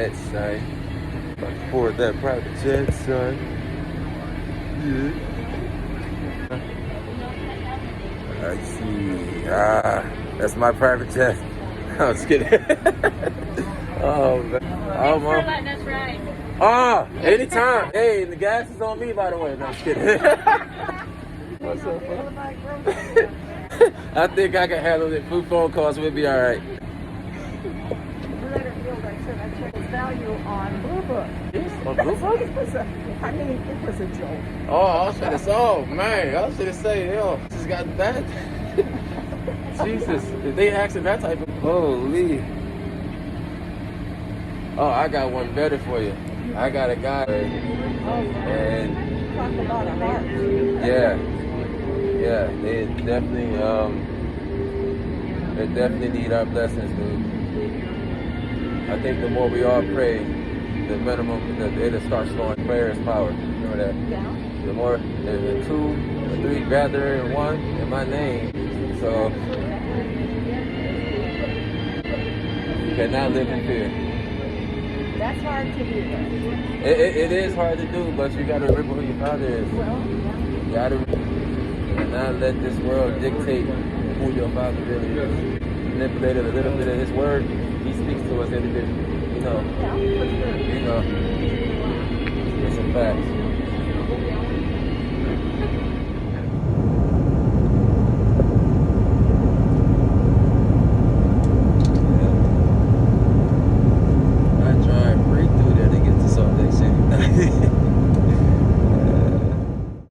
jet, son. About to board that private jet, son. Yeah. I see. That's my private jet. I was kidding. Oh, man. Thanks for letting us ride. Anytime. Hey, the gas is on me, by the way. No, I'm just kidding. What's up, bro? I think I can handle it. Food phone calls will be all right. I checked his value on Blue Book. On Blue Book? It was a joke. Oh, I was gonna say, oh man, I was gonna say, yo, this got that. Jesus, if they asking that type of, holy. Oh, I got one better for you. I got a guy, and Talk about a heart. yeah, they definitely need our blessings, dude. I think the more we all pray, the minimum, it'll start slowing. Prayer is power. Remember that. Yeah. The more, the 2 or 3 gather in one in my name. So you cannot live in fear. That's hard to do. It is hard to do, but you gotta remember who your father is. Well, You gotta not let this world dictate who your father really is. Manipulate a little bit of his word. He speaks to us individually. yeah, for sure. It's a fact.